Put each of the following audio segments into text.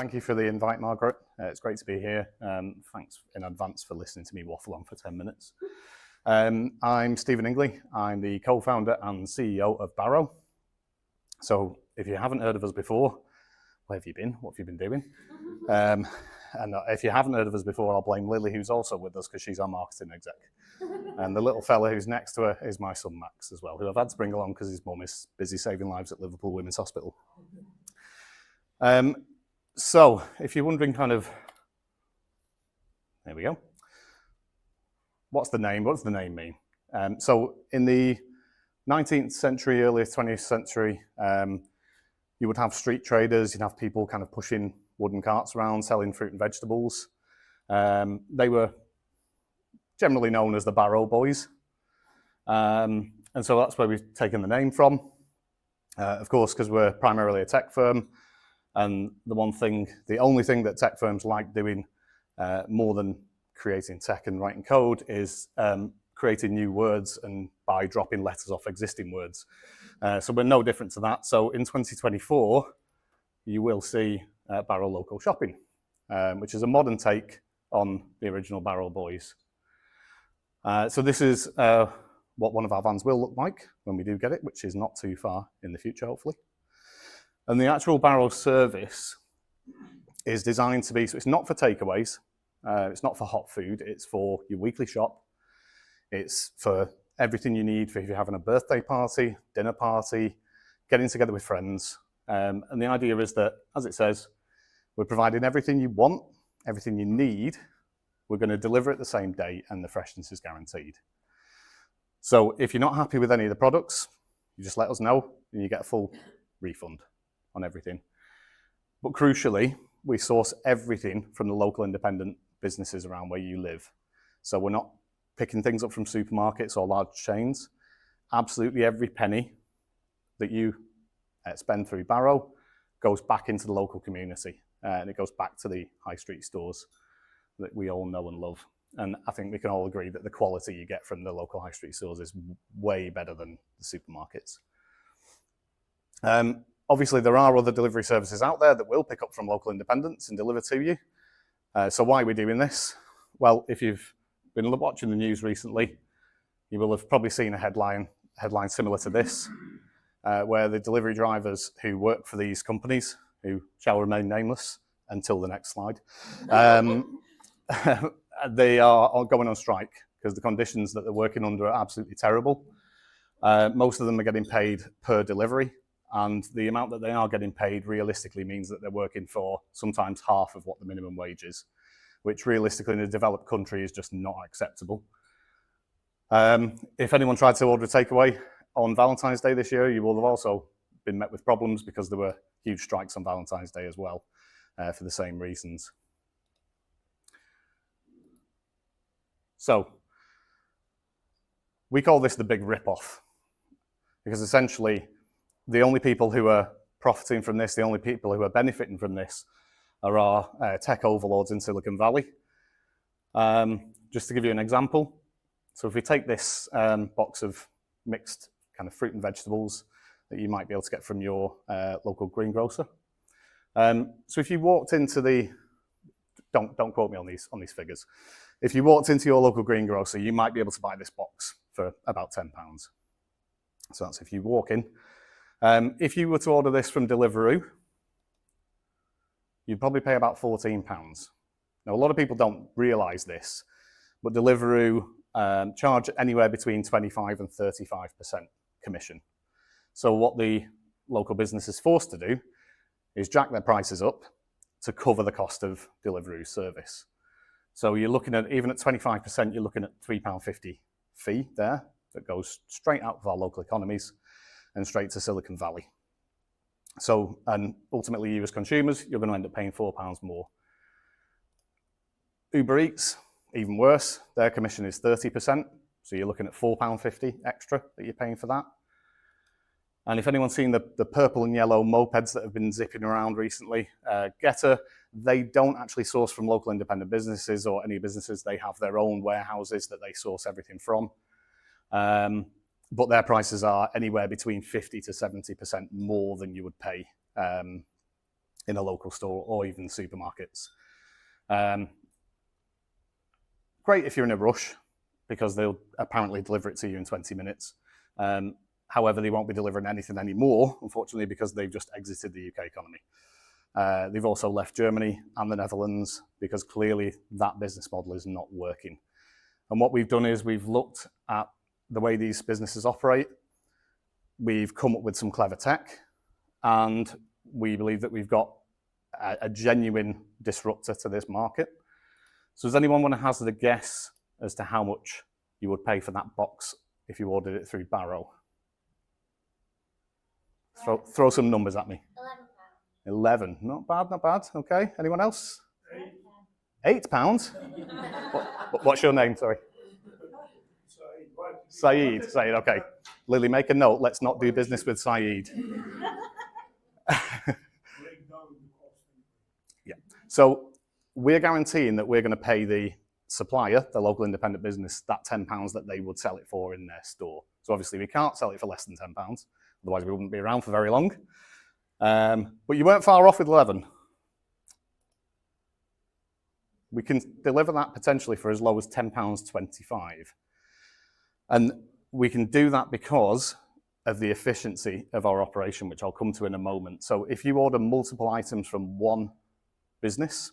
Thank you for the invite, Margaret. It's great to be here. Thanks in advance for listening to me waffle on for 10 minutes. I'm Stephen Ingley. I'm the co-founder and CEO of Barro. So if you haven't heard of us before, where have you been? What have you been doing? And if you haven't heard of us before, I'll blame Lily, who's also with us because she's our marketing exec. And the little fella who's next to her is my son, Max, as well, who I've had to bring along because his mum is busy saving lives at Liverpool Women's Hospital. So if you're wondering there we go. What's the name? What does the name mean? So in the 19th century, early 20th century, you would have street traders, you'd have people kind of pushing wooden carts around, selling fruit and vegetables. They were generally known as the Barro Boys. And so that's where we've taken the name from. Of course, because we're primarily a tech firm. And the only thing that tech firms like doing more than creating tech and writing code is creating new words and by dropping letters off existing words. So we're no different to that. So in 2024, you will see Barro Local Shopping, which is a modern take on the original Barro Boys. So this is what one of our vans will look like when we do get it, which is not too far in the future, hopefully. And the actual Barro service is designed to be, so it's not for takeaways, it's not for hot food, it's for your weekly shop, it's for everything you need for if you're having a birthday party, dinner party, getting together with friends. And the idea is that, as it says, we're providing everything you want, everything you need, we're going to deliver it the same day, and the freshness is guaranteed. So if you're not happy with any of the products, you just let us know, and you get a full refund on everything. But crucially, we source everything from the local independent businesses around where you live. So we're not picking things up from supermarkets or large chains. Absolutely every penny that you spend through Barro goes back into the local community, and it goes back to the high street stores that we all know and love. And I think we can all agree that the quality you get from the local high street stores is way better than the supermarkets. Obviously, there are other delivery services out there that will pick up from local independents and deliver to you. So why are we doing this? Well, if you've been watching the news recently, you will have probably seen a headline similar to this, where the delivery drivers who work for these companies, who shall remain nameless until the next slide, they are going on strike because the conditions that they're working under are absolutely terrible. Most of them are getting paid per delivery, and the amount that they are getting paid realistically means that they're working for sometimes half of what the minimum wage is, which realistically in a developed country is just not acceptable. If anyone tried to order a takeaway on Valentine's Day this year, you will have also been met with problems because there were huge strikes on Valentine's Day as well, for the same reasons. So we call this the big rip-off, because essentially the only people who are profiting from this, the only people who are benefiting from this are our tech overlords in Silicon Valley. Just to give you an example, so if we take this box of mixed kind of fruit and vegetables that you might be able to get from your local greengrocer. So if you walked into the, don't quote me on these figures. If you walked into your local greengrocer, you might be able to buy this box for about £10. So that's if you walk in. If you were to order this from Deliveroo, you'd probably pay about £14. Now, a lot of people don't realise this, but Deliveroo charge anywhere between 25 and 35% commission. So what the local business is forced to do is jack their prices up to cover the cost of Deliveroo service. So you're looking at, even at 25%, you're looking at £3.50 fee there that goes straight out of our local economies and straight to Silicon Valley. So, and ultimately you as consumers, you're going to end up paying £4 more. Uber Eats, even worse, their commission is 30%. So you're looking at £4.50 extra that you're paying for that. And if anyone's seen the purple and yellow mopeds that have been zipping around recently, Getter, they don't actually source from local independent businesses or any businesses. They have their own warehouses that they source everything from. But their prices are anywhere between 50 to 70% more than you would pay in a local store or even supermarkets. Great if you're in a rush, because they'll apparently deliver it to you in 20 minutes. However, they won't be delivering anything anymore, unfortunately, because they've just exited the UK economy. They've also left Germany and the Netherlands because clearly that business model is not working. And what we've done is we've looked at the way these businesses operate. We've come up with some clever tech, and we believe that we've got a genuine disruptor to this market. So does anyone want to hazard a guess as to how much you would pay for that box if you ordered it through Barro? Throw some numbers at me. £11. 11, not bad, not bad. Okay, anyone else? £8. What's your name, sorry? Saeed, okay. Lily, make a note, let's not do business with Saeed. Yeah, so we're guaranteeing that we're going to pay the supplier, the local independent business, that £10 that they would sell it for in their store. So obviously we can't sell it for less than £10, otherwise we wouldn't be around for very long. But you weren't far off with 11. We can deliver that potentially for as low as £10.25. And we can do that because of the efficiency of our operation, which I'll come to in a moment. So if you order multiple items from one business,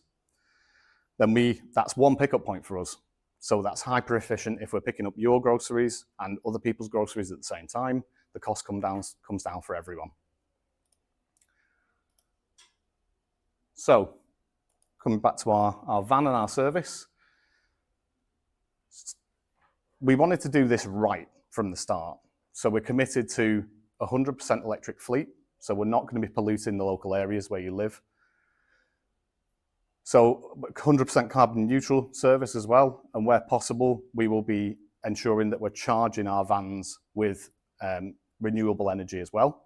then that's one pickup point for us. So that's hyper efficient. If we're picking up your groceries and other people's groceries at the same time, the cost comes down for everyone. So coming back to our van and our service, we wanted to do this right from the start. So we're committed to 100% electric fleet. So we're not going to be polluting the local areas where you live. So 100% carbon neutral service as well. And where possible, we will be ensuring that we're charging our vans with renewable energy as well.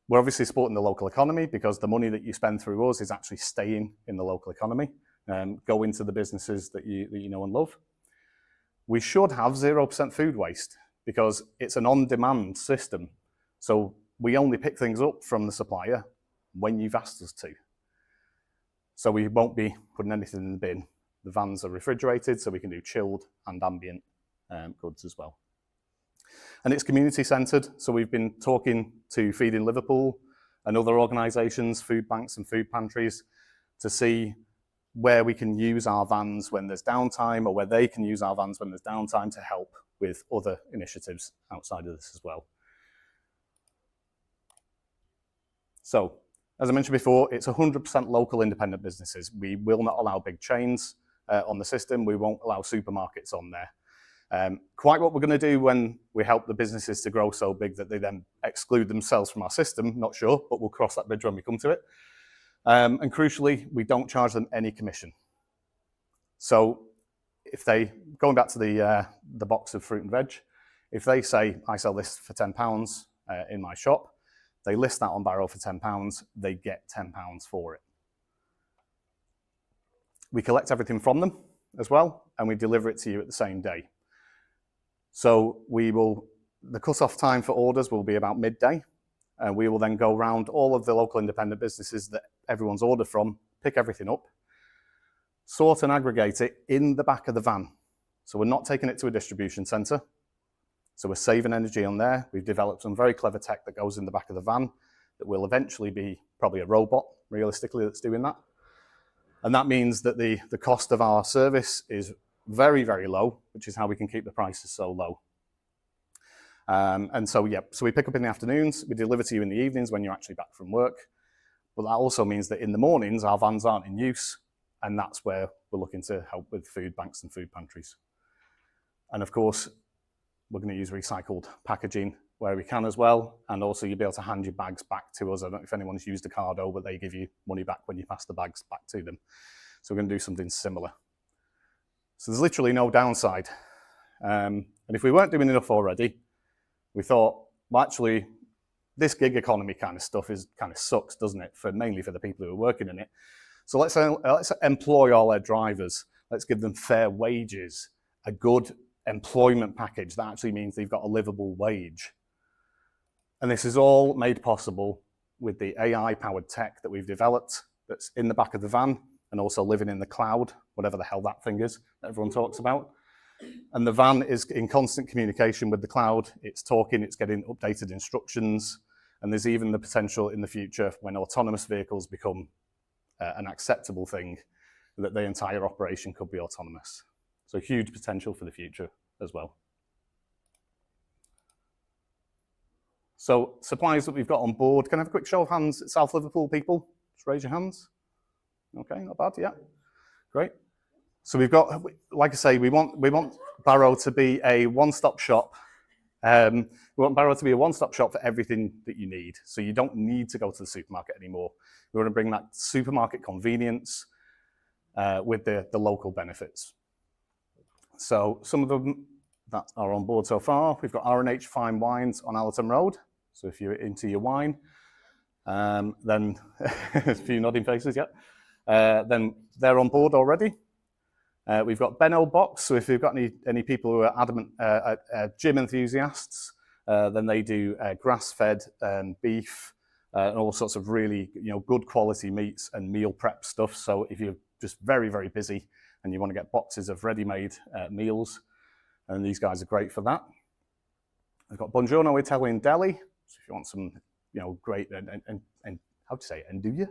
We're obviously supporting the local economy because the money that you spend through us is actually staying in the local economy, go into the businesses that you know and love. We should have 0% food waste because it's an on-demand system. So we only pick things up from the supplier when you've asked us to. So we won't be putting anything in the bin. The vans are refrigerated, so we can do chilled and ambient goods as well. And it's community-centred, so we've been talking to Feeding Liverpool and other organisations, food banks and food pantries, to see where we can use our vans when there's downtime, or where they can use our vans when there's downtime to help with other initiatives outside of this as well. So, as I mentioned before, it's 100% local independent businesses. We will not allow big chains on the system. We won't allow supermarkets on there. Quite what we're going to do when we help the businesses to grow so big that they then exclude themselves from our system, not sure, but we'll cross that bridge when we come to it. And crucially, we don't charge them any commission. So if going back to the box of fruit and veg, if they say, I sell this for £10 in my shop, they list that on Barro for £10, they get £10 for it. We collect everything from them as well, and we deliver it to you at the same day. So the cut-off time for orders will be about midday, and we will then go around all of the local independent businesses that everyone's ordered from, pick everything up, sort and aggregate it in the back of the van. So we're not taking it to a distribution centre. So we're saving energy on there. We've developed some very clever tech that goes in the back of the van that will eventually be probably a robot, realistically, that's doing that. And that means that the cost of our service is very, very low, which is how we can keep the prices so low. So we pick up in the afternoons, we deliver to you in the evenings when you're actually back from work. But that also means that in the mornings, our vans aren't in use, and that's where we're looking to help with food banks and food pantries. And of course, we're going to use recycled packaging where we can as well, and also you'll be able to hand your bags back to us. I don't know if anyone's used a Cardo, but they give you money back when you pass the bags back to them. So we're going to do something similar. So there's literally no downside. And if we weren't doing enough already, we thought, well, actually, this gig economy kind of stuff kind of sucks, doesn't it? Mainly for the people who are working in it. So let's employ all our drivers. Let's give them fair wages, a good employment package that actually means they've got a livable wage. And this is all made possible with the AI-powered tech that we've developed that's in the back of the van and also living in the cloud, whatever the hell that thing is that everyone talks about. And the van is in constant communication with the cloud. It's talking, it's getting updated instructions, and there's even the potential in the future when autonomous vehicles become an acceptable thing, that the entire operation could be autonomous. So huge potential for the future as well. So suppliers that we've got on board, can I have a quick show of hands at South Liverpool people? Just raise your hands. Okay, not bad, yeah, great. So we've got, like I say, we want Barro to be a one-stop shop. We want Barro to be a one-stop shop for everything that you need. So you don't need to go to the supermarket anymore. We want to bring that supermarket convenience with the local benefits. So some of them that are on board so far, we've got R&H Fine Wines on Allerton Road. So if you're into your wine, then a few nodding faces, yeah. Then they're on board already. We've got Benno Box, so if you've got any people who are adamant gym enthusiasts, then they do grass-fed beef and all sorts of really good quality meats and meal prep stuff. So if you're just very, very busy and you want to get boxes of ready-made meals, and these guys are great for that. We've got Buongiorno Italian Deli, so if you want some great and how do you say it, andouille?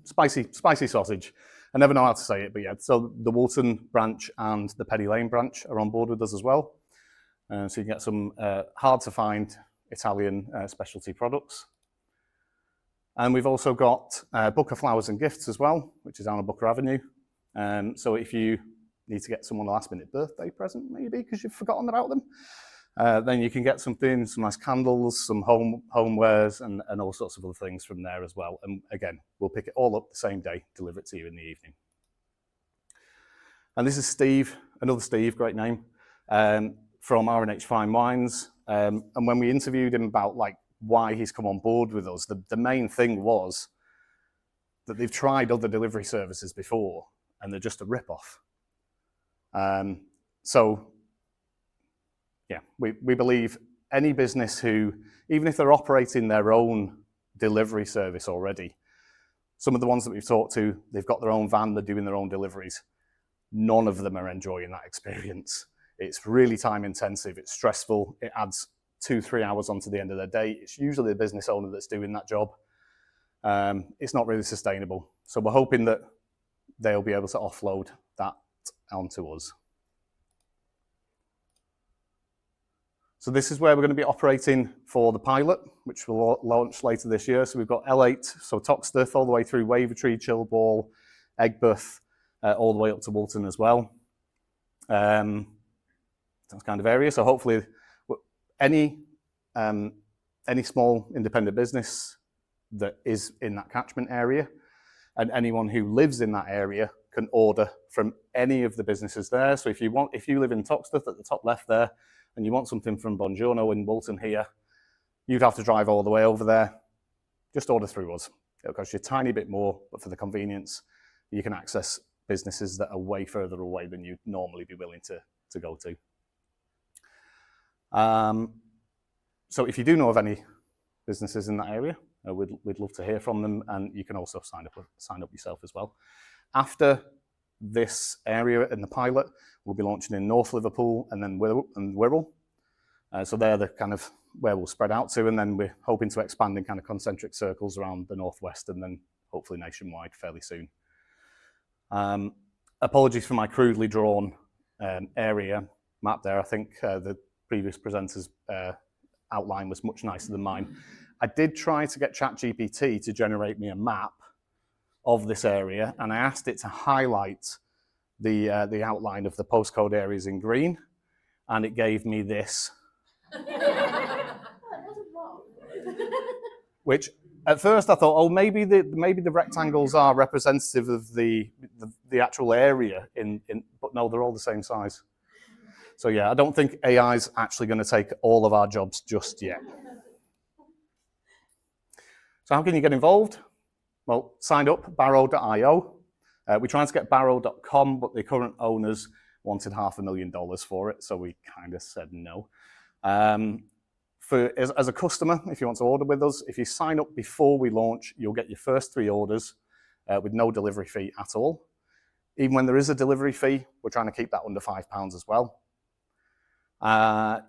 Spicy sausage. I never know how to say it, but yeah. So the Woolton branch and the Penny Lane branch are on board with us as well. So you can get some hard to find Italian specialty products. And we've also got Booker Flowers and Gifts as well, which is down on Booker Avenue. So if you need to get someone a last minute birthday present, maybe because you've forgotten about them, then you can get some nice candles, some homewares, and all sorts of other things from there as well. And again, we'll pick it all up the same day, deliver it to you in the evening. And this is Steve, another Steve, great name, from R&H Fine Wines. And when we interviewed him about why he's come on board with us, the main thing was that they've tried other delivery services before, and they're just a rip-off. So yeah, we believe any business who, even if they're operating their own delivery service already, some of the ones that we've talked to, they've got their own van, they're doing their own deliveries. None of them are enjoying that experience. It's really time intensive, it's stressful, it adds 2-3 hours onto the end of their day. It's usually the business owner that's doing that job. It's not really sustainable. So we're hoping that they'll be able to offload that onto us. So this is where we're going to be operating for the pilot, which will launch later this year. So we've got L8, so Toxteth, all the way through Wavertree, Chilball, Aigburth, all the way up to Woolton as well. That kind of area. So hopefully any small independent business that is in that catchment area and anyone who lives in that area can order from any of the businesses there. So if you live in Toxteth at the top left there, and you want something from Buongiorno in Woolton here, you'd have to drive all the way over there. Just order through us. It'll cost you a tiny bit more, but for the convenience, you can access businesses that are way further away than you'd normally be willing to go to. So if you do know of any businesses in that area, we'd love to hear from them, and you can also sign up yourself as well. After this area in the pilot, we'll be launching in North Liverpool and then Wirral. So they're the kind of where we'll spread out to, and then we're hoping to expand in kind of concentric circles around the northwest and then hopefully nationwide fairly soon. Apologies for my crudely drawn area map there. I think the previous presenter's outline was much nicer than mine. I did try to get ChatGPT to generate me a map of this area, and I asked it to highlight the outline of the postcode areas in green, and it gave me this. Which at first I thought, oh, maybe the rectangles are representative of the actual area but no, they're all the same size. So yeah, I don't think AI is actually going to take all of our jobs just yet. So how can you get involved? Well, sign up, barro.io. We're trying to get barro.com, but the current owners wanted $500,000 for it, so we kind of said no. As a customer, if you want to order with us, if you sign up before we launch, you'll get your first 3 orders with no delivery fee at all. Even when there is a delivery fee, we're trying to keep that under £5 as well.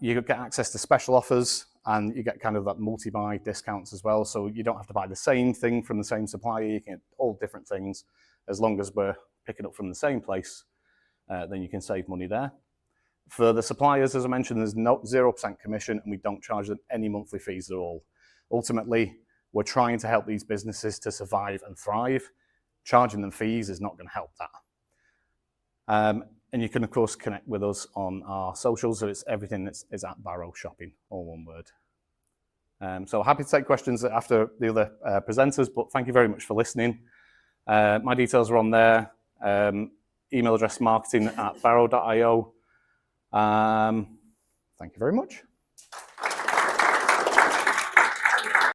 You get access to special offers, and you get kind of that multi-buy discounts as well. So you don't have to buy the same thing from the same supplier. You can get all different things. As long as we're picking up from the same place, then you can save money there. For the suppliers, as I mentioned, there's 0% commission, and we don't charge them any monthly fees at all. Ultimately, we're trying to help these businesses to survive and thrive. Charging them fees is not going to help that. And you can, of course, connect with us on our socials. So it's everything is at Barro Shopping, all one word. So happy to take questions after the other presenters, but thank you very much for listening. My details are on there. Email address marketing@barro.io. Thank you very much.